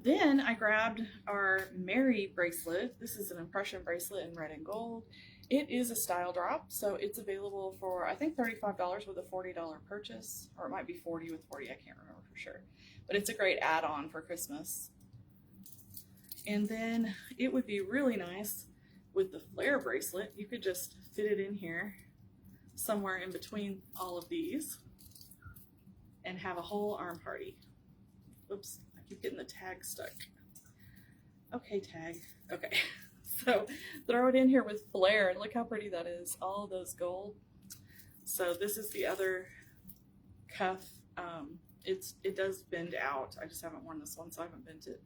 Then I grabbed our Mary bracelet. This is an impression bracelet in red and gold. It is a style drop, so it's available for I think $35 with a $40 purchase, or it might be $40 with 40, I can't remember for sure. But it's a great add-on for Christmas. And then it would be really nice with the flare bracelet, you could just fit it in here somewhere in between all of these and have a whole arm party. Oops, I keep getting the tag stuck. Okay, tag. Okay, so throw it in here with flare. Look how pretty that is. All of those gold. So this is the other cuff. It does bend out. I just haven't worn this one, so I haven't bent it.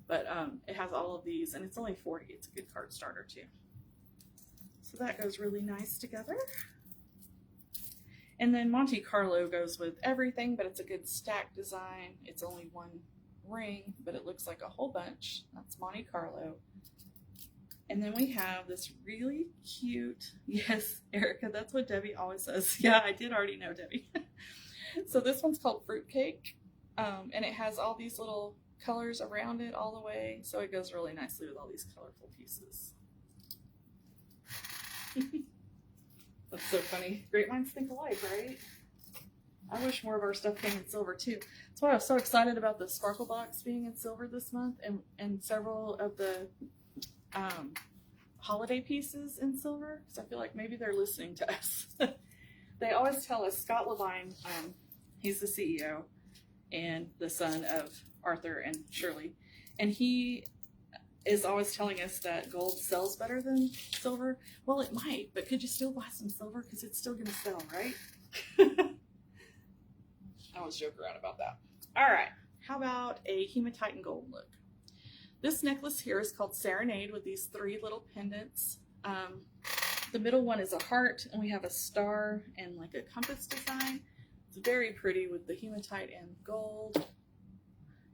But it has all of these, and it's only $40. It's a good card starter too. So that goes really nice together. And then Monte Carlo goes with everything, but it's a good stack design. It's only one ring, but it looks like a whole bunch. That's Monte Carlo. And then we have this really cute, yes, Erica, that's what Debbie always says. Yeah, I did already know, Debbie. So this one's called Fruitcake, and it has all these little colors around it all the way, so it goes really nicely with all these colorful pieces. That's so funny. Great minds think alike, right? I wish more of our stuff came in silver too. That's why I was so excited about the Sparkle Box being in silver this month, and several of the holiday pieces in silver, because I feel like maybe they're listening to us. They always tell us, Scott Levine, he's the CEO and the son of Arthur and Shirley, and he is always telling us that gold sells better than silver. Well, it might, but could you still buy some silver? Because it's still going to sell, right? I always joke around about that. All right, how about a hematite and gold look? This necklace here is called Serenade with these 3 little pendants. The middle one is a heart, and we have a star and like a compass design. It's very pretty with the hematite and gold.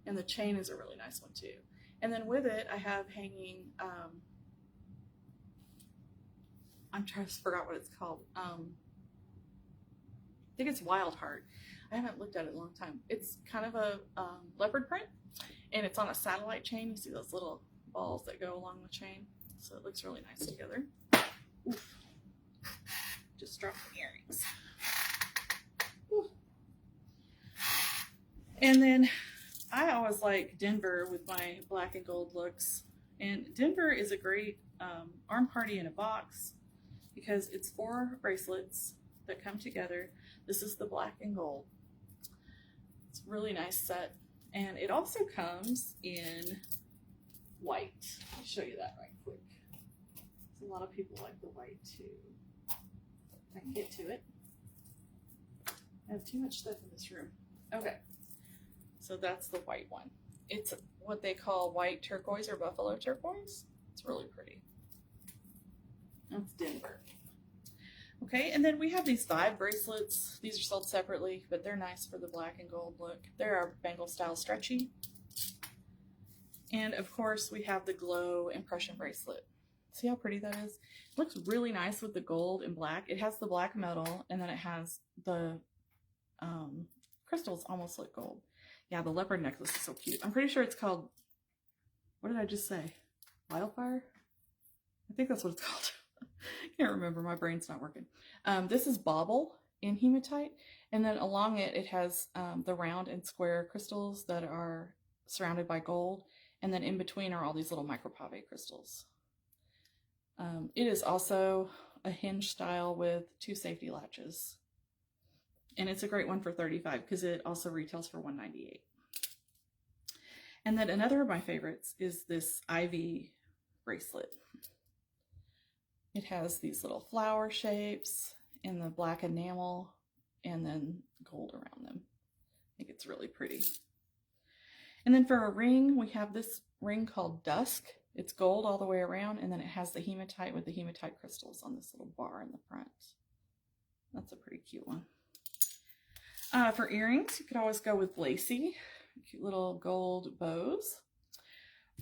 And the chain is a really nice one too. And then with it, I have hanging, I'm trying to forget what it's called. I think it's Wild Heart. I haven't looked at it in a long time. It's kind of a leopard print, and it's on a satellite chain. You see those little balls that go along the chain. So it looks really nice together. Oof. Just dropped the earrings. Oof. And then I always like Denver with my black and gold looks. And Denver is a great arm party in a box because it's 4 bracelets that come together. This is the black and gold. It's a really nice set. And it also comes in white. I'll show you that right quick. A lot of people like the white too. I can get to it. I have too much stuff in this room. Okay. So that's the white one. It's what they call white turquoise or buffalo turquoise. It's really pretty. That's Denver. Okay, and then we have these 5 bracelets. These are sold separately, but they're nice for the black and gold look. They're our bangle style stretchy. And of course, we have the glow impression bracelet. See how pretty that is? It looks really nice with the gold and black. It has the black metal, and then it has the crystals almost like gold. Yeah, the leopard necklace is so cute. I'm pretty sure it's called, what did I just say? Wildfire? I think that's what it's called. Can't remember, my brain's not working. This is Bauble in hematite, and then along it, it has the round and square crystals that are surrounded by gold, and then in between are all these little micropave crystals. It is also a hinge style with 2 safety latches. And it's a great one for $35 because it also retails for $198. And then another of my favorites is this Ivy bracelet. It has these little flower shapes in the black enamel and then gold around them. I think it's really pretty. And then for a ring, we have this ring called Dusk. It's gold all the way around, and then it has the hematite with the hematite crystals on this little bar in the front. That's a pretty cute one. For earrings, you could always go with lacy, cute little gold bows.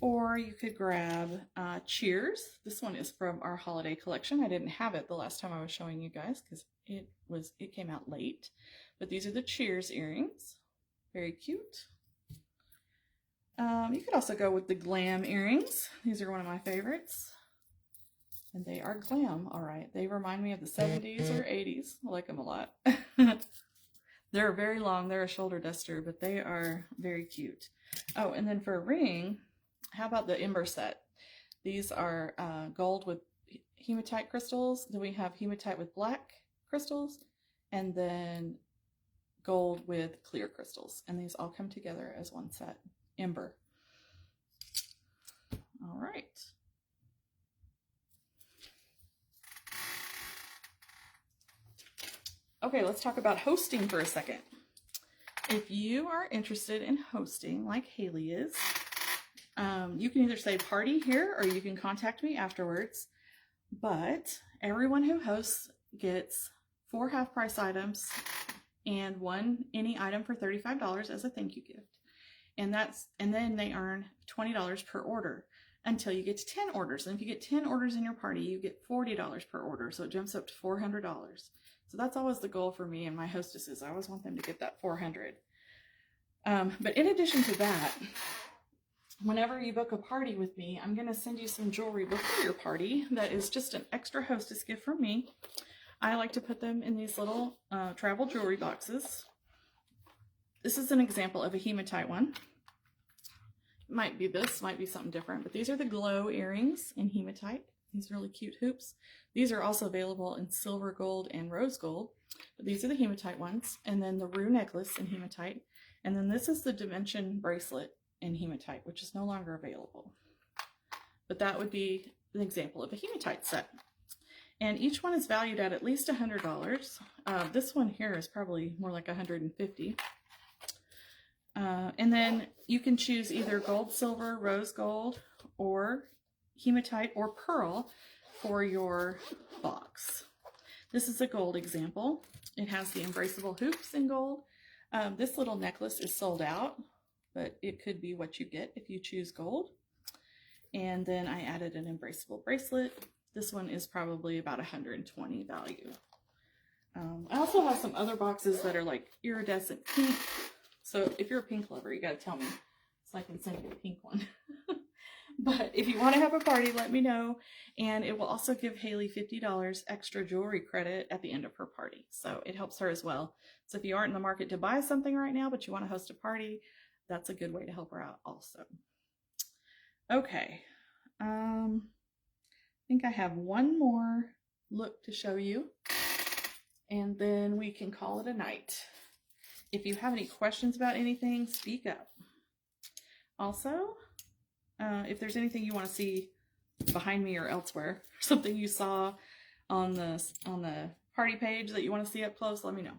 Or you could grab Cheers. This one is from our holiday collection. I didn't have it the last time I was showing you guys because it came out late. But these are the Cheers earrings. Very cute. You could also go with the Glam earrings. These are one of my favorites. And they are glam, all right. They remind me of the 70s or 80s. I like them a lot. They're very long. They're a shoulder duster, but they are very cute. Oh, and then for a ring, how about the Ember set? These are gold with hematite crystals, then we have hematite with black crystals, and then gold with clear crystals. And these all come together as one set. Ember. All right. Okay, let's talk about hosting for a second. If you are interested in hosting like Haley is, you can either say party here or you can contact me afterwards. But everyone who hosts gets 4 half-price items and 1 any item for $35 as a thank you gift. And then they earn $20 per order until you get to 10 orders. And if you get 10 orders in your party, you get $40 per order. So it jumps up to $400. So that's always the goal for me and my hostesses. I always want them to get that $400. But in addition to that, whenever you book a party with me, I'm going to send you some jewelry before your party that is just an extra hostess gift from me. I like to put them in these little travel jewelry boxes. This is an example of a hematite one. It might be this, might be something different, but these are the glow earrings in hematite. These really cute hoops. These are also available in silver, gold, and rose gold. But these are the hematite ones. And then the rue necklace in hematite. And then this is the dimension bracelet in hematite, which is no longer available. But that would be an example of a hematite set. And each one is valued at least $100. This one here is probably more like $150. And then you can choose either gold, silver, rose gold, or hematite or pearl for your box. This is a gold example. It has the embraceable hoops in gold. This little necklace is sold out, but it could be what you get if you choose gold. And then I added an embraceable bracelet. This one is probably about $120 value. I also have some other boxes that are like iridescent pink. So if you're a pink lover, you got to tell me so I can send you a pink one. But if you want to have a party, let me know. And it will also give Haley $50 extra jewelry credit at the end of her party. So it helps her as well. So if you aren't in the market to buy something right now, but you want to host a party, that's a good way to help her out also. Okay. I think I have one more look to show you, and then we can call it a night. If you have any questions about anything, speak up. Also, if there's anything you want to see behind me or elsewhere, something you saw on the party page that you want to see up close, let me know.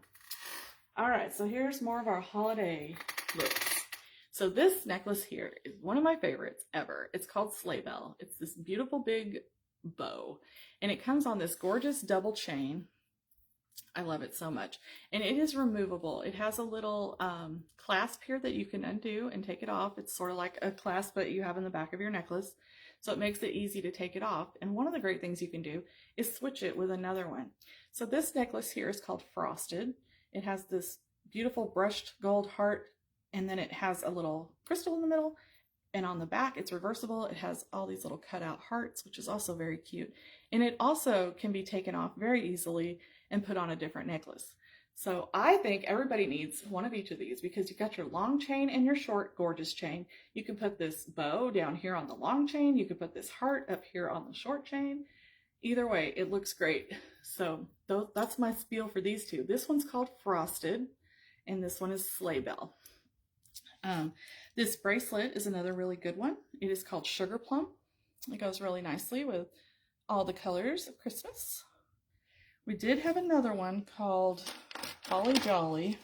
All right, so here's more of our holiday looks. So this necklace here is one of my favorites ever. It's called Sleigh Bell. It's this beautiful big bow, and it comes on this gorgeous double chain. I love it so much. And it is removable. It has a little clasp here that you can undo and take it off. It's sort of like a clasp that you have in the back of your necklace. So it makes it easy to take it off. And one of the great things you can do is switch it with another one. So this necklace here is called Frosted. It has this beautiful brushed gold heart, and then it has a little crystal in the middle. And on the back, it's reversible. It has all these little cutout hearts, which is also very cute. And it also can be taken off very easily and put on a different necklace. So I think everybody needs one of each of these, because you've got your long chain and your short gorgeous chain. You can put this bow down here on the long chain. You can put this heart up here on the short chain. Either way, it looks great. So that's my spiel for these two. This one's called Frosted, and this one is Sleigh Bell. This bracelet is another really good one. It is called Sugar Plum. It goes really nicely with all the colors of Christmas. We did have another one called Holly Jolly.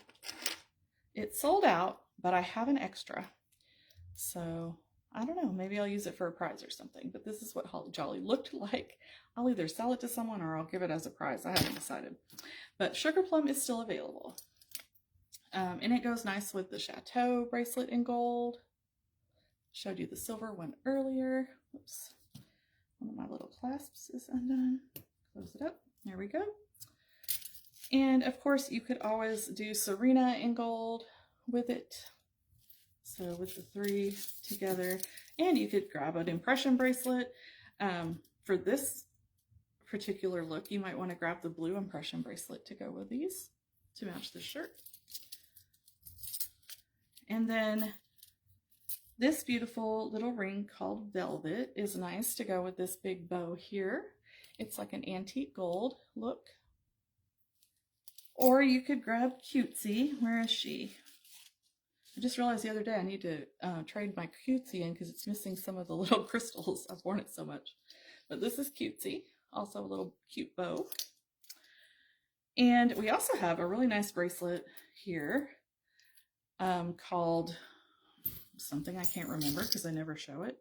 It sold out, but I have an extra. So I don't know, maybe I'll use it for a prize or something, but this is what Holly Jolly looked like. I'll either sell it to someone or I'll give it as a prize. I haven't decided. But Sugar Plum is still available. And it goes nice with the Chateau bracelet in gold. Showed you the silver one earlier. Oops. One of my little clasps is undone. Close it up. There we go. And of course, you could always do Serena in gold with it. So with the 3 together. And you could grab an impression bracelet. For this particular look, you might want to grab the blue impression bracelet to go with these to match the shirt. And then this beautiful little ring called Velvet is nice to go with this big bow here. It's like an antique gold look. Or you could grab Cutesy. Where is she? I just realized the other day I need to trade my Cutesy in because it's missing some of the little crystals. I've worn it so much. But this is Cutesy. Also a little cute bow. And we also have a really nice bracelet here called something I can't remember because I never show it.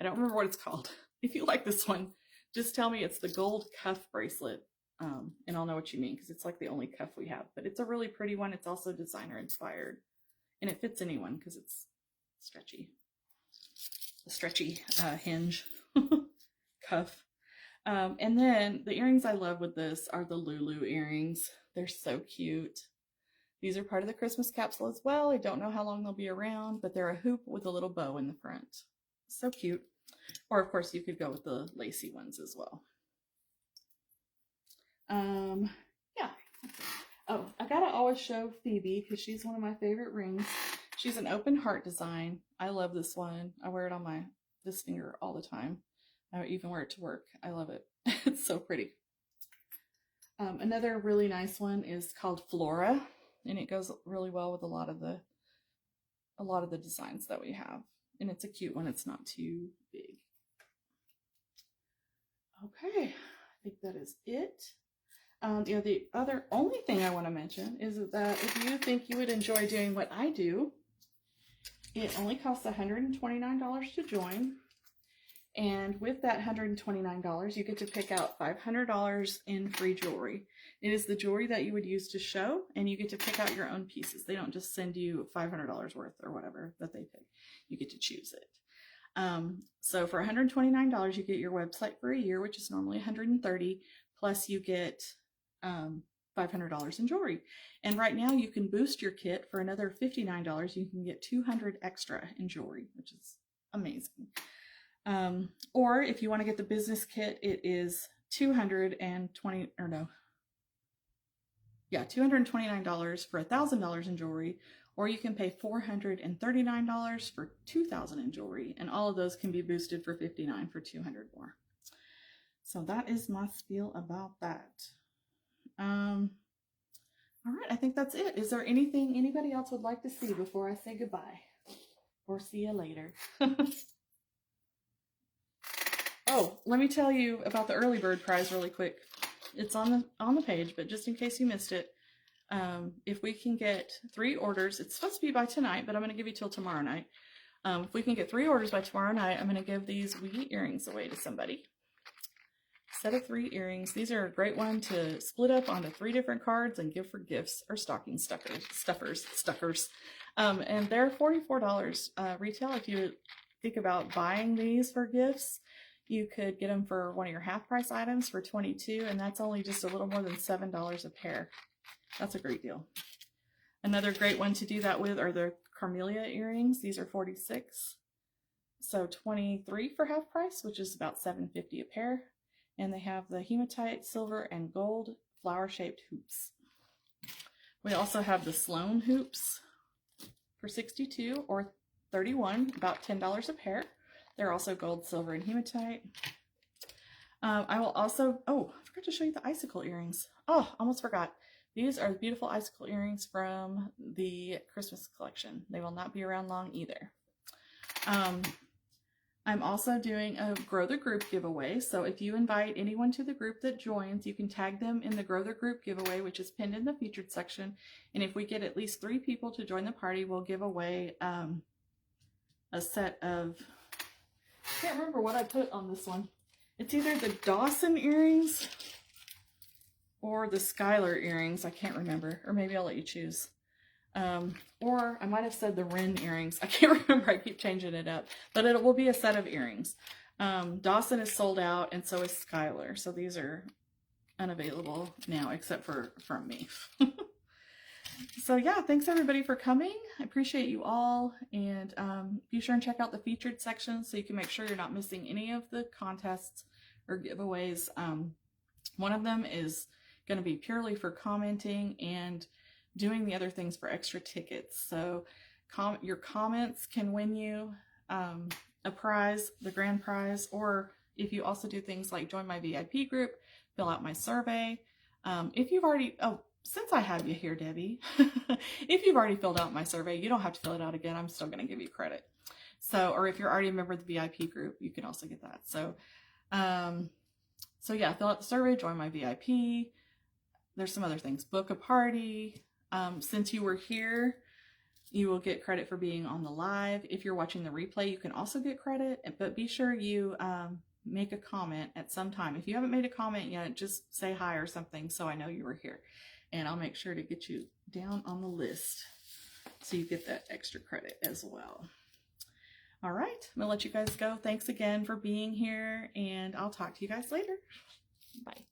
I don't remember what it's called. If you like this one, just tell me it's the gold cuff bracelet, and I'll know what you mean because it's like the only cuff we have. But it's a really pretty one. It's also designer inspired, and it fits anyone because it's stretchy. A stretchy hinge cuff. And then the earrings I love with this are the Lulu earrings. They're so cute. These are part of the Christmas capsule as well. I don't know how long they'll be around, but they're a hoop with a little bow in the front. So cute. Or of course you could go with the lacy ones as well. Yeah. Oh, I gotta always show Phoebe because she's one of my favorite rings. She's an open heart design. I love this one. I wear it on this finger all the time. I even wear it to work. I love it. It's so pretty. Another really nice one is called Flora, and it goes really well with a lot of the designs that we have. And it's a cute one. It's not too big. Okay, I think that is it. The only thing I want to mention is that if you think you would enjoy doing what I do, it only costs $129 to join. And with that $129, you get to pick out $500 in free jewelry. It is the jewelry that you would use to show, and you get to pick out your own pieces. They don't just send you $500 worth or whatever that they pick. You get to choose it. So for $129, you get your website for a year, which is normally $130, plus you get $500 in jewelry. And right now you can boost your kit for another $59. You can get $200 extra in jewelry, which is amazing. Or if you want to get the business kit, it is $229 for $1,000 in jewelry, or you can pay $439 for $2,000 in jewelry, and all of those can be boosted for $59 for $200 more. So that is my spiel about that. All right, I think that's it. Is there anything anybody else would like to see before I say goodbye? Or see you later? Oh, let me tell you about the early bird prize really quick. It's on the page, but just in case you missed it, if we can get 3 orders, it's supposed to be by tonight, but I'm going to give you till tomorrow night. If we can get 3 orders by tomorrow night, I'm going to give these wee earrings away to somebody. Set of 3 earrings. These are a great one to split up onto 3 different cards and give for gifts or stocking stuffers. And they're $44 retail. If you think about buying these for gifts, you could get them for one of your half price items for $22, and that's only just a little more than $7 a pair. That's a great deal. Another great one to do that with are the Carmelia earrings. These are $46. So $23 for half price, which is about $7.50 a pair. And they have the hematite, silver, and gold flower-shaped hoops. We also have the Sloan hoops for $62 or $31, about $10 a pair. They're also gold, silver, and hematite. I will also, I forgot to show you the icicle earrings. Oh, almost forgot. These are the beautiful icicle earrings from the Christmas collection. They will not be around long either. I'm also doing a Grow the Group giveaway. So if you invite anyone to the group that joins, you can tag them in the Grow the Group giveaway, which is pinned in the featured section. And if we get at least 3 people to join the party, we'll give away a set of, I can't remember what I put on this one. It's either the Dawson earrings or the Skylar earrings. I can't remember. Or maybe I'll let you choose. Or I might have said the Wren earrings. I can't remember. I keep changing it up. But it will be a set of earrings. Dawson is sold out, and so is Skylar. So these are unavailable now, except for from me. So yeah, thanks everybody for coming. I appreciate you all. And be sure and check out the featured section so you can make sure you're not missing any of the contests or giveaways. One of them is going to be purely for commenting and doing the other things for extra tickets. So your comments can win you a prize, the grand prize, or if you also do things like join my VIP group, fill out my survey. If you've already, since I have you here, Debbie, if you've already filled out my survey, you don't have to fill it out again. I'm still going to give you credit. So, or if you're already a member of the VIP group, you can also get that. So, so yeah, fill out the survey, join my VIP. There's some other things. Book a party. Since you were here, you will get credit for being on the live. If you're watching the replay, you can also get credit, but be sure you make a comment at some time. If you haven't made a comment yet, just say hi or something so I know you were here. And I'll make sure to get you down on the list so you get that extra credit as well. All right, I'm gonna let you guys go. Thanks again for being here, and I'll talk to you guys later. Bye.